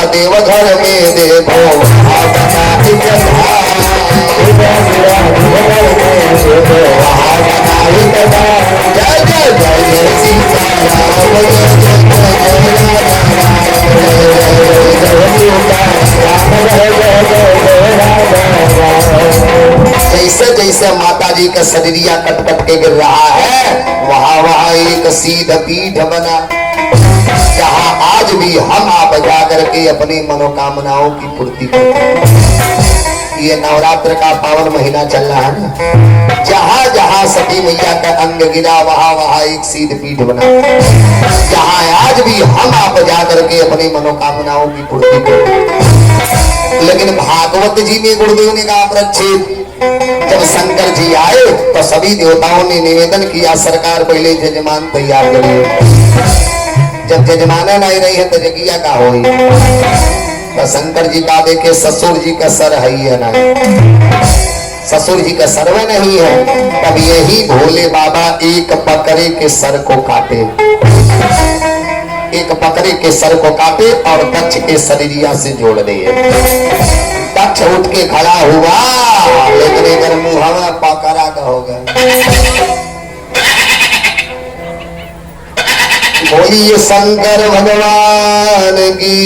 देवघर में देखो जय जय जय जैसे जैसे माता जी का शरीरिया कट कट के गिर रहा है वहां वहां एक सीध पीठ बना जहां आज भी हम आप जा करके अपनी मनोकामनाओं की पूर्ति करते हैं। ये नवरात्र का पावन महीना चल रहा है ना, जहां जहां सती मैया का अंग गिरा वहां वहां एक सीध पीठ बना जहां आज भी हम आप जा करके अपनी मनोकामनाओं की पूर्ति करते हैं। लेकिन भागवत जी में गुरुदेव ने कहा प्रच्छेद जब शंकर जी आए तो सभी देवताओं ने निवेदन किया सरकार पहले जजमान तैयार करिए। जब जजमाना नहीं रही है तो जगिया का होई। तो शंकर जी का देखे ससुर जी का सर है ना, ससुर जी का सर्व नहीं है। तब यही भोले बाबा एक बकरे के सर को काटे, एक बकरे के सर को काटे और दक्ष के शरीरिया से जोड़ दिए। दक्ष उठ के खड़ा हुआ लेकिन अगर मुहावा पकड़ा का हो गया। बोलिए शंकर भगवान की।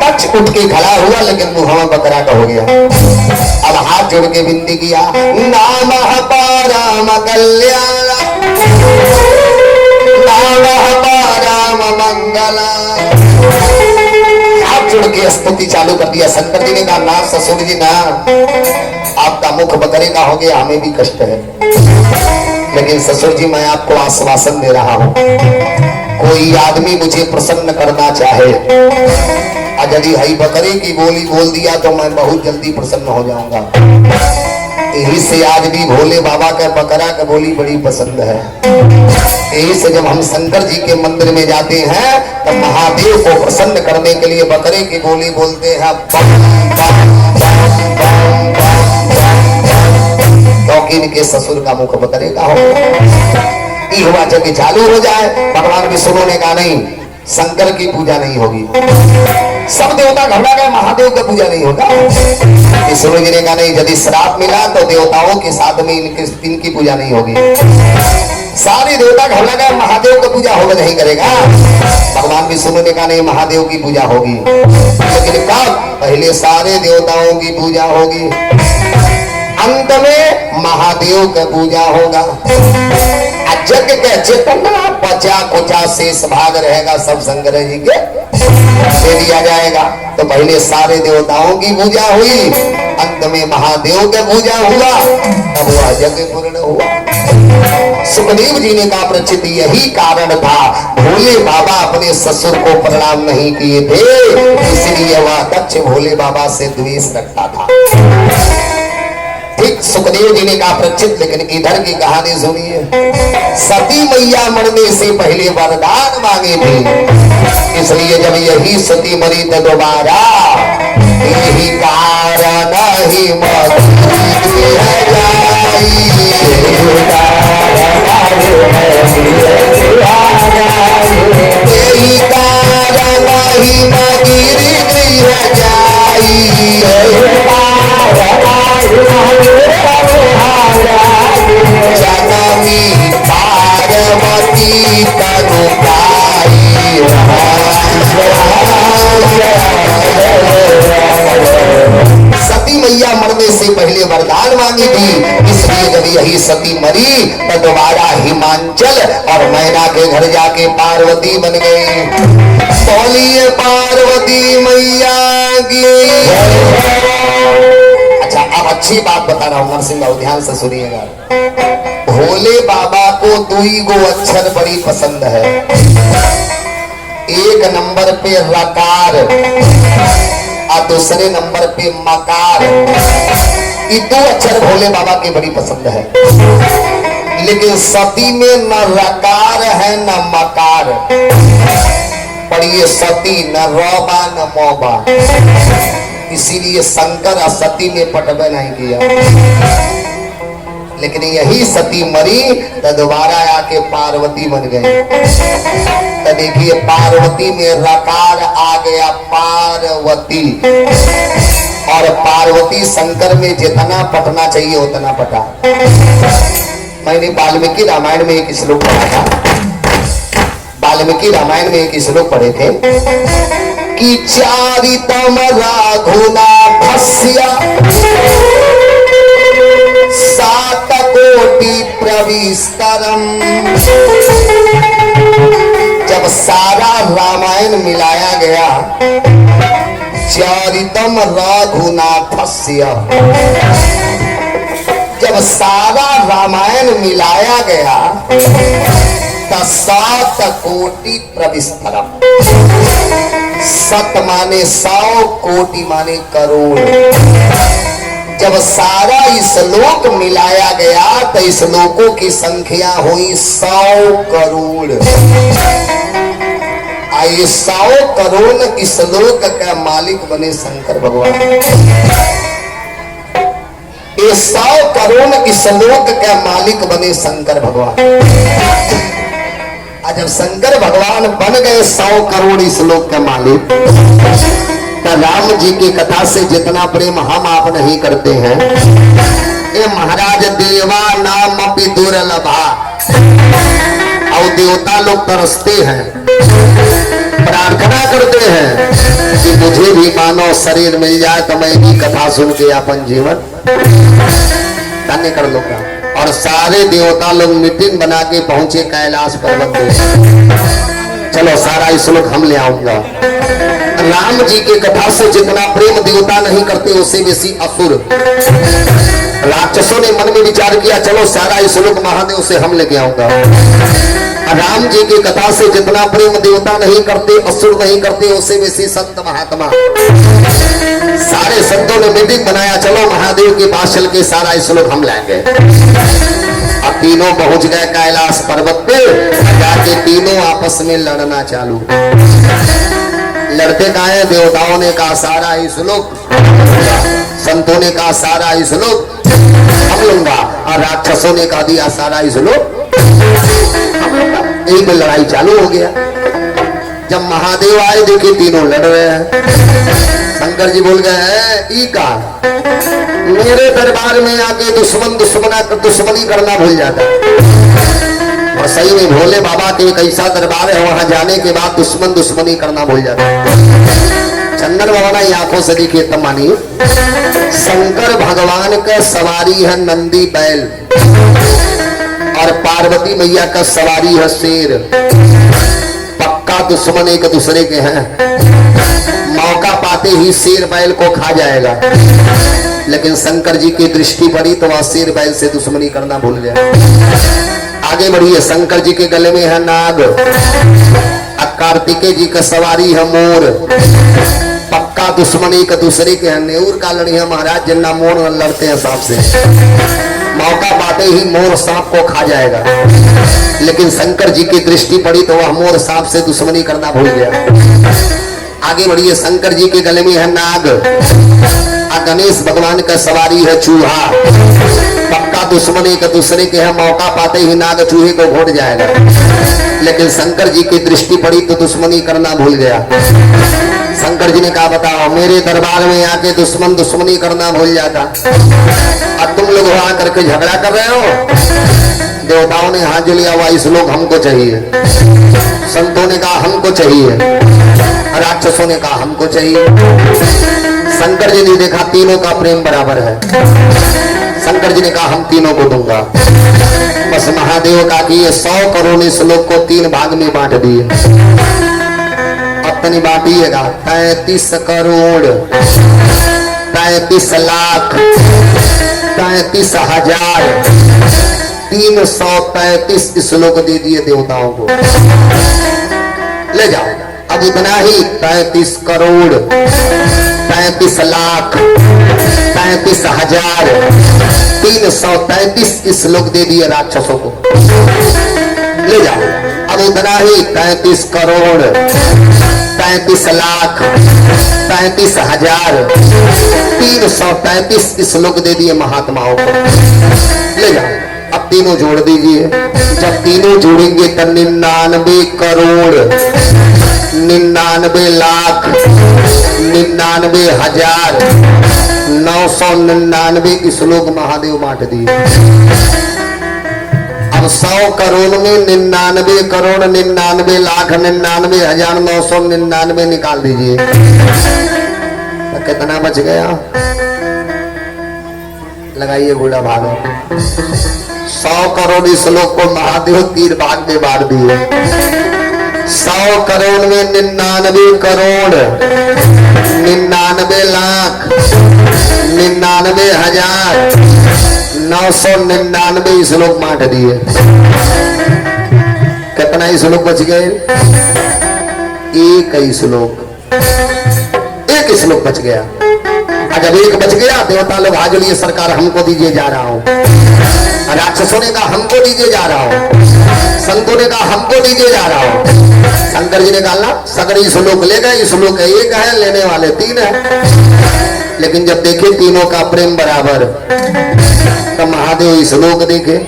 दक्ष उठ के खड़ा हुआ लेकिन मुहावा बकरा का हो गया। अब हाथ जोड़ के विनती किया नामः परम कल्याण नामः परम मंगला। जुड़ के स्तुति चालू कर दिया। शंकर जी ने कहा ना ससुर जी ना, आपका मुख बकरे का हो गया, हमें भी कष्ट है, लेकिन ससुर जी मैं आपको आश्वासन दे रहा हूं कोई आदमी मुझे प्रसन्न करना चाहे यदि हई बकरे की बोली बोल दिया तो मैं बहुत जल्दी प्रसन्न हो जाऊंगा। यही से आज भी भोले बाबा का बकरा का बोली बड़ी पसंद है। यही से जब हम शंकर जी के मंदिर में जाते हैं तब महादेव को प्रसन्न करने के लिए बकरे की बोली बोलते हैं क्योंकि इनके ससुर का मुख बकरे का हो। ये हुआ जब चालू हो जाए भगवान विष्णु ने कहा नहीं शंकर की पूजा नहीं होगी। सब देवता घबरा गए, महादेव का पूजा नहीं होगा। विष्णु जी ने कहा नहीं यदि श्राप मिला तो देवताओं के साथ में इनकी पूजा नहीं होगी। सारे देवता घबरा गए, महादेव का पूजा होगा नहीं करेगा। भगवान विष्णु ने कहा नहीं महादेव की पूजा होगी। लेकिन कब? पहले सारे देवताओं की पूजा होगी, अंत में महादेव का पूजा होगा। जग के जितना बचा कुचा शेष भाग रहेगा सब शंकर जी के दे दिया जाएगा। तो पहले सारे देवताओं की पूजा हुई, अंत में महादेव का पूजा हुआ, तब वह यज्ञ पूर्ण हुआ। सुखदेव जी ने कहा प्रचित यही कारण था भोले बाबा अपने ससुर को प्रणाम नहीं किए थे, इसलिए वह दक्ष भोले बाबा से द्वेष रखता था। ठीक सुखदेव जी ने कहा प्रचित लेकिन इधर की कहानी सुनिए। सती मैया मरने से पहले वरदान मांगे थे, इसलिए जब यही सती मरी तो दोबारा यही कारण ही सती मैया मरने से पहले वरदान मांगी थी, इसलिए जब यही सती मरी तो दोबारा हिमांचल और मैना के घर जाके पार्वती बन गई। बोलिए पार्वती मैया की। अच्छा अब अच्छी बात बता रहा हूँ नरसिंह बाबू, ध्यान से सुनिएगा। भोले बाबा को दुई गो अक्षर बड़ी पसंद है। एक नंबर पे रकार और दूसरे नंबर पे मकार। ये दो अक्षर भोले बाबा की बड़ी पसंद है। लेकिन सती में न रकार है न मकार, पढ़िए सती न रौबा न मौबा, इसीलिए शंकर और सती में पटवे नहीं किया। लेकिन यही सती मरी तो दोबारा आके पार्वती बन गई। तो देखिए पार्वती में रकार आ गया पार्वती, और पार्वती शंकर में जितना पटना चाहिए उतना पटा। मैंने वाल्मीकि रामायण में एक श्लोक पढ़ा था, वाल्मीकि रामायण में एक श्लोक पढ़े थे कि चारितम राघुनाथस्य सात कोटि प्रविस्तरम। जब सारा रामायण मिलाया गया, चारितम रघुनाथस्य, जब सारा रामायण मिलाया गया तो 7 कोटि प्रविस्तरम। सत माने 100, कोटि माने करोड़। जब सारा श्लोक मिलाया गया तो श्लोकों की संख्या हुई 100 करोड़। आइए 100 करोड़ श्लोक का मालिक बने शंकर भगवान। ये 100 करोड़ श्लोक का मालिक बने शंकर भगवान। जब शंकर भगवान बन गए 100 करोड़ श्लोक का मालिक, तो राम जी की कथा से जितना प्रेम हम आप नहीं करते हैं, ये महाराज देवा नाम अपि दुर्लभा, और देवता लोग तरसते हैं, प्रार्थना करते हैं कि मुझे भी मानव शरीर मिल जाए तो मैं भी कथा सुन के अपन जीवन धन्य कर लूंगा। और सारे देवता लोग मीटिंग बना के पहुंचे कैलाश पर्वत पे। चलो सारा श्लोक हम ले आऊंगा। राम जी की कथा से जितना प्रेम देवता नहीं करते, उससे बेसी असुर राक्षसों ने मन में विचार किया, चलो सारा श्लोक महादेव से हम लेके आऊंगा। राम जी की कथा से जितना प्रेम देवता नहीं करते, असुर नहीं करते, उससे बेसी संत महात्मा, सारे संतों ने मीटिंग बनाया, चलो महादेव के पास चल के सारा श्लोक हम लाएंगे। अब तीनों पहुंच गए कैलाश पर्वत पे, जाके तीनों आपस में लड़ना चालू। लड़ते गाए, देवताओं ने कहा सारा श्लोक, संतों ने कहा सारा श्लोक हम लूंगा, और राक्षसों ने कहा दिया सारा श्लोक हम लूंगा। यही में लड़ाई चालू हो गया। जब महादेव आए, देखे तीनों लड़ रहे हैं। शंकर जी बोल गए, ई का मेरे दरबार में आके दुश्मनी करना भूल जाता। और सही में भोले बाबा के एक ऐसा दरबार है, वहां जाने के बाद दुश्मनी करना भूल जाता। चंदन बाबा ने आंखों से देखिए तब मानिए, शंकर भगवान का सवारी है नंदी बैल, और पार्वती मैया का सवारी है शेर। पक्का दुश्मन एक दूसरे के हैं। मौका पाते ही शेर बैल को खा जाएगा, लेकिन शंकर जी की दृष्टि पड़ी तो वह शेर बैल से दुश्मनी करना भूल गया। आगे बढ़िए, शंकर जी के गले में है नाग, कार्तिकेय जी का सवारी है मोर। पक्का दुश्मन एक दूसरे के हैं। नेऊर का लड़ी है महाराज, जिन्ना मोर लड़ते हैं सांप से, मौका पाते ही मोर सांप को खा जाएगा, लेकिन शंकर जी की दृष्टि पड़ी तो वह मोर सांप से दुश्मनी करना भूल गया। आगे बढ़िए, शंकर जी के गले में है नाग, और गणेश भगवान का सवारी है चूहा। पक्का दुश्मन एक दूसरे के हैं, मौका पाते ही नाग चूहे को घोट जाएगा, लेकिन शंकर जी की दृष्टि पड़ी तो दुश्मनी करना भूल गया। शंकर जी ने कहा बताओ, मेरे दरबार में आके दुश्मनी करना भूल जाता, अब तुम लोग वहां करके झगड़ा कर रहे हो। देवताओं ने हाथ जोड़िया, वह श्लोक हमको चाहिए। संतों ने कहा हमको चाहिए, राक्षसों ने कहा हमको चाहिए। शंकर जी ने देखा तीनों का प्रेम बराबर है, शंकर जी ने कहा हम तीनों को दूंगा। बस महादेव का कि ये 100 करोड़ श्लोक को 3 भाग में बांट दिए। अपनी बांटिएगा, 33 करोड़ 33 लाख 33,000 333 श्लोक दे दिए देवताओं को। ले जाओ, अब इतना ही 33 करोड़ 33 लाख 33,000 333 श्लोक दे दिए राक्षसों को। ले जाओ, अब इतना ही 33 करोड़ 33,333 श्लोक दे दिए महात्माओं को। ले जाओ, अब तीनों जोड़ दीजिए। जब तीनों जोड़ेंगे तो 99 करोड़ 99 लाख 99,999 श्लोक महादेव बांट दिए। अब 100 करोड़ में 99 करोड़ 99 लाख 99,999 निकाल दीजिए तो कितना बच गया? लगाइए गुड़ा भाग। 100 करोड़ श्लोक को महादेव 3 भाग में बांट दिए। 100 करोड़ में 99 करोड़ 99 लाख 99,999 श्लोक बांट दिए। कितना ही श्लोक बच गए? एक ही श्लोक, एक श्लोक बच गया। जब एक बच गया, देवता लोग आज लिए सरकार हमको दीजिए जा रहा हूं, राक्षसों ने कहा हमको दीजिए जा रहा हूं, संतों ने कहा हमको दीजिए जा रहा हूं। शंकर जी ने कहा सगरी श्लोक ले गए, श्लोक एक है, लेने वाले 3 है। लेकिन जब देखे तीनों का प्रेम बराबर, तो महादेव श्लोक देखे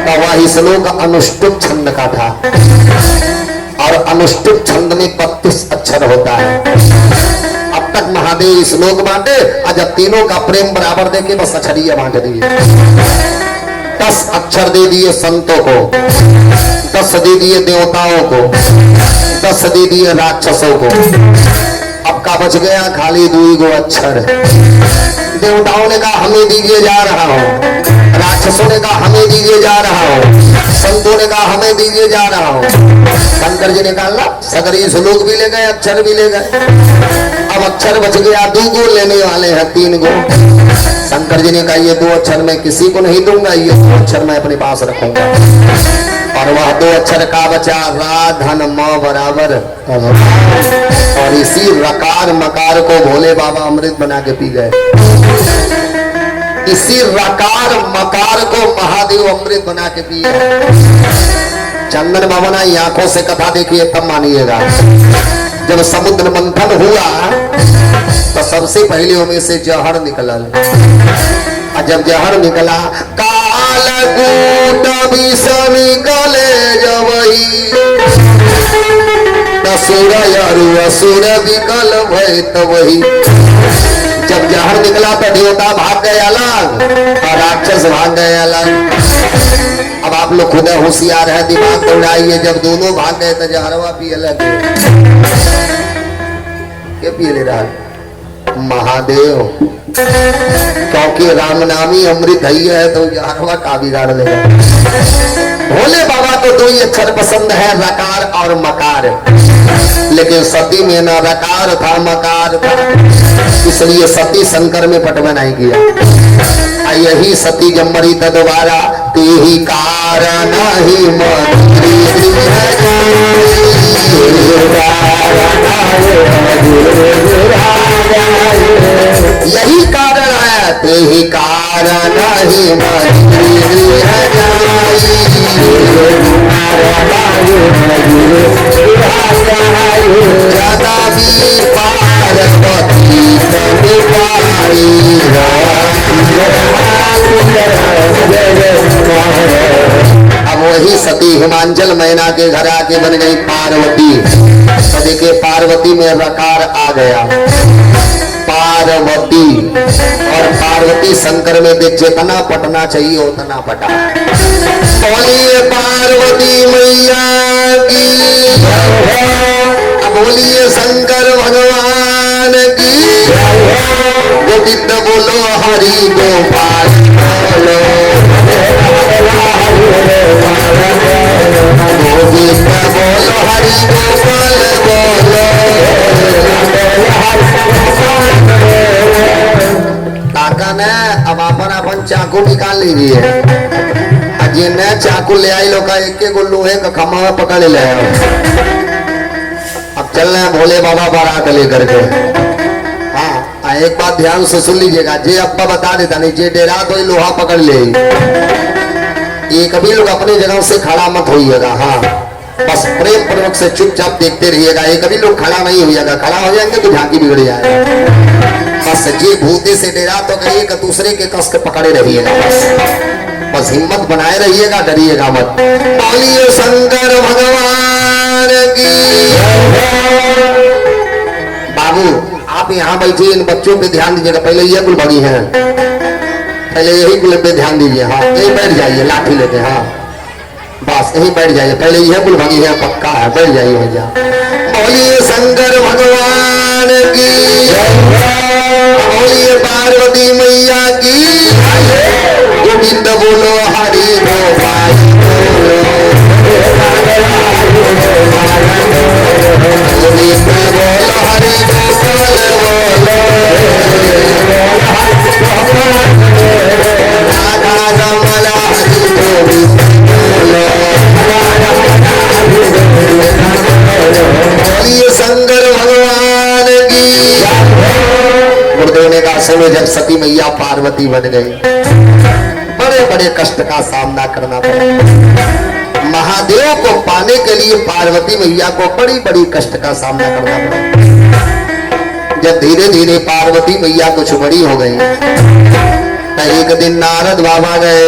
तो वह श्लोक अनुष्टुप छंद का था, और अनुष्टुप छंद में 32 अक्षर होता है। अब तक महादेव श्लोक बांटे, और जब तीनों का प्रेम बराबर देखे बस अक्षरिया बांट दिए। 10 अक्षर दे दिए संतों को, 10 दे दिए देवताओं को, 10 दे दिए राक्षसों को। अब का बच गया? खाली 2 अक्षर। देवताओं ने कहा हमें दीजिए जा रहा हूं, राक्षसों ने कहा हमें दीजिए जा रहा हूं, संतों ने कहा हमें दीजिए जा रहा हूं। शंकर जी ने कहा सगरी श्लोक भी ले गए, अक्षर भी ले गए। अब अक्षर बच गया 2 लेने वाले हैं 3 गो। शंकर जी ने कहा ये 2 अक्षर मैं किसी को नहीं दूंगा, ये 2 अक्षर मैं अपने पास रखूंगा। और वह 2 अक्षर का बचा रा धन म बराबर। और इसी रकार मकार को भोले बाबा अमृत बना के पी गए। इसी रकार मकार को महादेव अमृत बना के पिए। चंदन बाबा ना आंखों से कथा देखिए तब मानिएगा। जब समुद्र मंथन हुआ तो सबसे पहले उनमें से जहर निकला, और जब जहर निकला कालकूट विष निकले जबही, असुर असुर विकल भय तबही। जब जहर निकला तो देवता भाग गए अलग और राक्षस भाग गए अलग। अब आप लोग खुद होशियार है, दिमाग दौड़ाइए। जब दोनों भाग गए तो जहरवा पिए लगे। क्या पिए ले रहा? महादेव, क्योंकि राम नामी अमृत है तो जहरवा का बिगाड़ लेगा। भोले बाबा को 2 ही अक्षर पसंद है, रकार और मकार। लेकिन सती में न रकार था मकार था, इसलिए सती शंकर में पटवा नहीं किया। यही सती जब मरी तो दोबारा ते ही कारण ही यही कारण है, ते ही कारण ही अब वही सती हिमांचल मैना के घर आके बन गई पार्वती। तो देखिए पार्वती में रकार आ गया, पार्वती। और पार्वती शंकर में देख जितना पटना चाहिए उतना पटा। बोलिए पार्वती मैया की, बोलिए शंकर भगवान की। गोविंद बोलो हरि गोपाल बोलो, गोविंद बोलो हरि गोपाल बोलो। काका ने अब अपन चाकू निकाल लीजिए। ये न चाकू ले आई लोग एक लोहे का खम्मा पकड़ ले आए। अब चल रहे हैं भोले बाबा बारात लेकर के। हाँ, एक बात ध्यान से सुन लीजिएगा, जे अब्बा बता देता नहीं, जे डेरा तो लोहा पकड़ ले। ये कभी लोग अपने जगह से खड़ा मत होइएगा। हाँ, बस प्रेम पूर्वक से चुपचाप देखते रहिएगा। ये कभी लोग खड़ा नहीं हो जाएगा, खड़ा हो जाएंगे तो झांकी बिगड़ जाएगा। बस जी भूते से डरा तो करिए कि दूसरे के कस के पकड़े रहिएगा। बस हिम्मत बनाए रहिएगा, डरिएगा मत। बोलिए शंकर भगवान की। बाबू आप यहाँ बैठिए, इन बच्चों पे ध्यान दीजिएगा। पहले ये कुल भगी हैं, पहले यही कुल पे ध्यान दीजिए। हाँ यही बैठ जाइए, लाठी लेके। हाँ बस यही बैठ जाइए, पहले यह कुल भगी है, पक्का है, बैठ जाइए भैया। बोलिए शंकर भगवान की, बोलिए पार्वती मैया की। गोविंद बोलो हरि गोपाल बोलो, गोविंद बोलो हरि गोपाल बोलो, राधा रमला हरि गोविंद बोलो। बोलिए शंकर भगवान की। गुरुदेव ने कहा सुनो, जब सती मैया पार्वती बन गई, बड़े बड़े कष्ट का सामना करना पड़ा। महादेव को पाने के लिए पार्वती मैया को बड़ी बड़ी कष्ट का सामना करना पड़ा। जब धीरे धीरे पार्वती मैया कुछ बड़ी हो गई, तो एक दिन नारद बाबा गए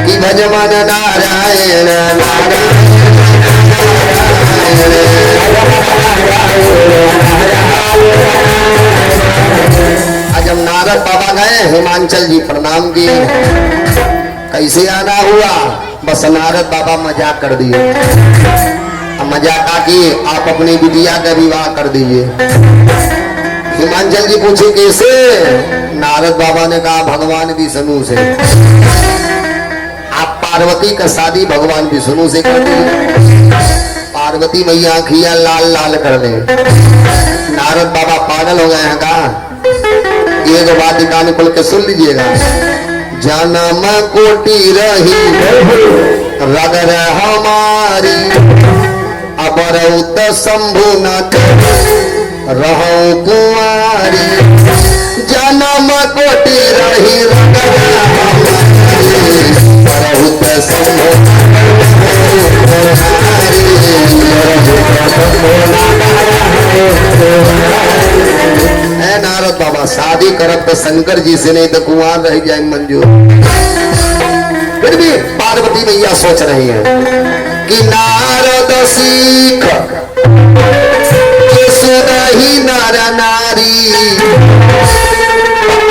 कि भज मन नारायण नारायण। जब नारद बाबा गए, हिमांचल जी प्रणाम किए। कैसे आना हुआ? बस नारद बाबा मजाक कर दिए। मजाक आके आप अपनी बिटिया का विवाह कर दीजिए। हिमांचल जी पूछे कैसे? नारद बाबा ने कहा भगवान विष्णु से। आप पार्वती का शादी भगवान विष्णु से कर दीजिए। पार्वती मैया आँखियां लाल लाल कर दे। नारद बाबा पागल हो गए हैं। कहा एक बात कान खोल के सुन लीजिएगा। जन्म कोटि रही रगर हमारी, अबरउत शंभु न रहूं कुंवारी। जन्म कोटि रही रगर हमारी, अबरउत शंभु है। नारद बाबा शादी करब तो शंकर जी से, नहीं तो कुंवार रह जाए मंजूर। फिर भी पार्वती मैया सोच रही है कि नारद सीख सुनहि नर नारी,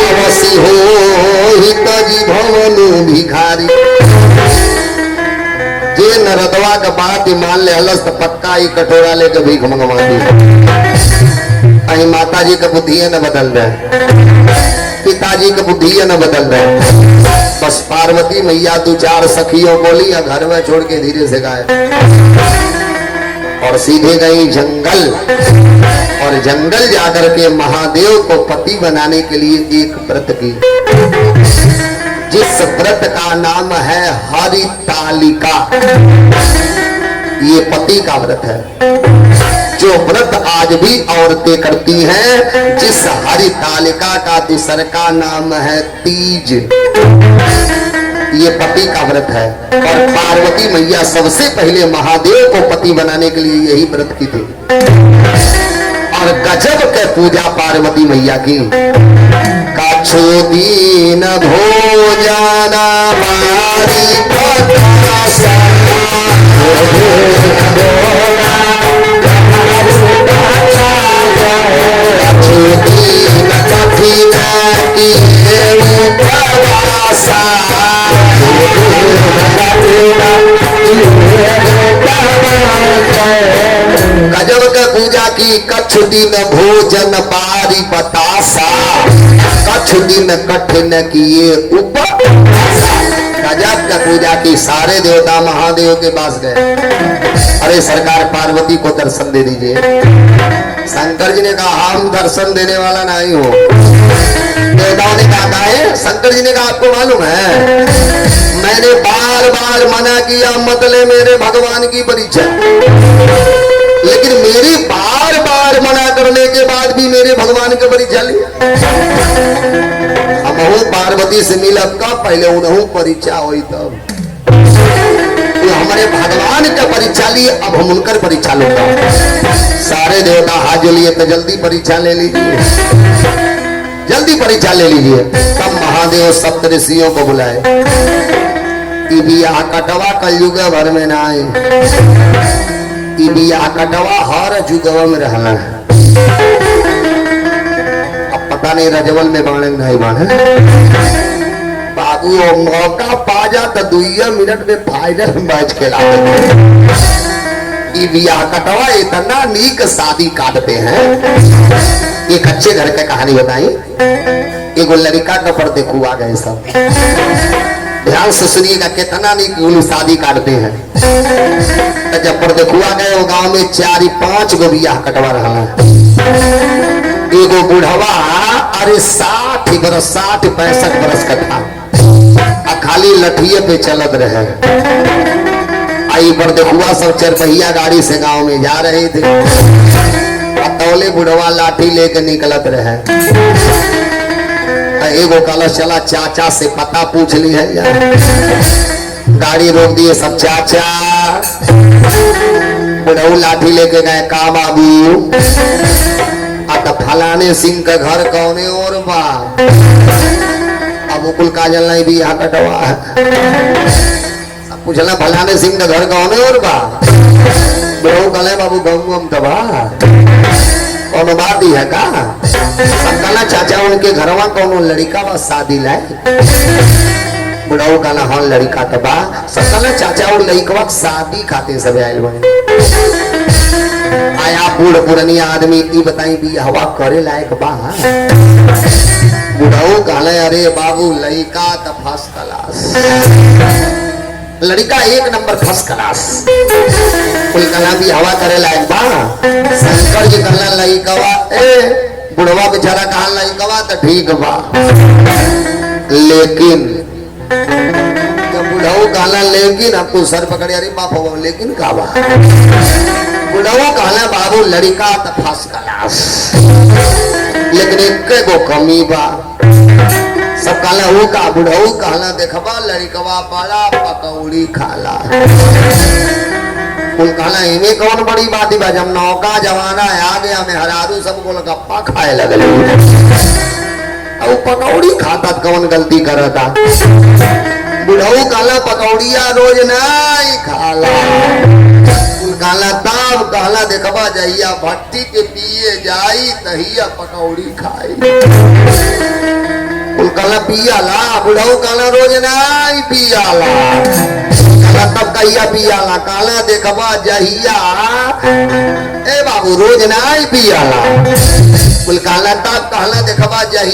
अवश्य हो हित जी भवनु भिखारी। जे नरदवा का बात मान ले हलस तो पक्का ही कटोरा लेकर भीख मंगवा दी। अही माता जी का बुद्धि न बदल रहे, पिताजी का बुद्धि न बदल रहे। बस पार्वती मैया दो चार सखियों बोली या घर में छोड़ के धीरे से गाय और सीधे गई जंगल। और जंगल जाकर के महादेव को पति बनाने के लिए एक व्रत की, जिस व्रत का नाम है हरितालिका। ये पति का व्रत है, जो व्रत आज भी औरतें करती हैं। जिस हरितालिका का दूसर का नाम है तीज। ये पति का व्रत है। और पार्वती मैया सबसे पहले महादेव को पति बनाने के लिए यही व्रत की थी। और गजब के पूजा पार्वती मैया की। काछो दीन भोजना मारी गजब के पूजा की। कछ दिन भोजन बारी बतासा, कछ दिन कठिन किए उपवासा। गजब का पूजा की। सारे देवता महादेव के पास गए। अरे सरकार पार्वती को दर्शन दे दीजिए। शंकर जी ने कहा हम दर्शन देने वाला नहीं हो। देवताओं ने कहा है? शंकर जी ने कहा आपको मालूम है मैंने बार बार मना किया मत ले मेरे भगवान की परीक्षा, लेकिन मेरी बार बार मना करने के बाद भी मेरे भगवान की परीक्षा लिया। हम पार्वती से मिलब का पहले उन्हों परीक्षा हुई तब। हमारे भगवान का परीक्षा लिए, अब हम उनकर परीक्षा लूंगा। सारे देवता हाथ जोड़िए तो जल्दी परीक्षा ले लीजिए, जल्दी परीक्षा ले लीजिए। तब महादेव सप्तऋषियों को बुलाए कि बियाह कटवा कलयुग भर में ना आए, कि बियाह कटवा हर जुगवा में रहना है। अब पता नहीं रजवल में बाणे नहीं बाणे बाबू, मौका पा जा तो 2 मिनट में फाइनल मैच खेला देते। बियाह कटवा इतना नीक शादी काटते हैं। एक अच्छे घर की कहानी बताई। एक लड़का का पर देखो आ गए सब, ध्यान से सुनिएगा कितना नीक शादी काटते हैं। तो जब पर देखो आ गए वो गांव में 4-5 गो बियाह कटवा रहा है। एगो बुढ़वा अरे 60 बरस 60-65 बरस का था, खाली लठिए पे चलत रहे। आई पर देखुआ सब 4 पहिया गाड़ी से गांव में जा रहे थे। तौले बुढ़वा लाठी लेके निकलत रहे। एगो कलश चला चाचा से पता पूछ ली है यार। गाड़ी रोक दिए सब, चाचा बुढ़ऊ लाठी लेके गए का बाबू, अब फलाने सिंह का घर कौने और बा। अब मुकुल काजल नहीं भी यहाँ कटवा है, अब पूछला फलाने सिंह का घर कौने और बा। बुढ़ऊ कहले बाबू गऊ हम दबा कौन बात ही है का। सकला चाचा उनके घरवा कौन लड़का बा शादी लाए। बुढ़ऊ कहला हाँ लड़का तबा। सकला चाचा और लड़का शादी खाते सब आयल बने। आया बूढ़ पुरानी आदमी की बताई भी हवा करे लायक बा। बुढ़ऊ कहले अरे बाबू लड़का तो फर्स्ट क्लास, लड़का 1 नंबर फर्स्ट क्लास। कोई कहला भी हवा करे लायक बा। शंकर जी कहला लड़कवा ए बुढ़वा बेचारा कहा लड़कवा तो ठीक बा, लेकिन जब बुढ़ऊ कहला लेकिन आपको सर पकड़े अरे बाप हो लेकिन का बा। बुढ़ऊ कहला बाबू लड़का तो फर्स्ट क्लास, लेकिन एक गो कमी बा। सब कहला वो का। बुढ़ऊ कहला देखबा लड़कवा बड़ा पकौड़ी खाला। कुल कहला इमे कौन बड़ी बात बा, जब नौका जमाना आ गया में हरारू सब गोलगप्पा खाए लगल। अब पकौड़ी खाता कौन गलती करता। बुढ़ऊ कहला पकौड़िया रोज नहीं खाला। कहला तब कहला देखबा जहिया भट्टी के पिए जाई तहिया पकौड़ी खाई। कहला पियाला। बुढ़ऊ कहला रोज नहीं पियाला। कहला तब कहिया पियाला। कहला देखबा जहिया ए बाबू रोज नहीं पियाला। कहला तब कहला देखबा जहिया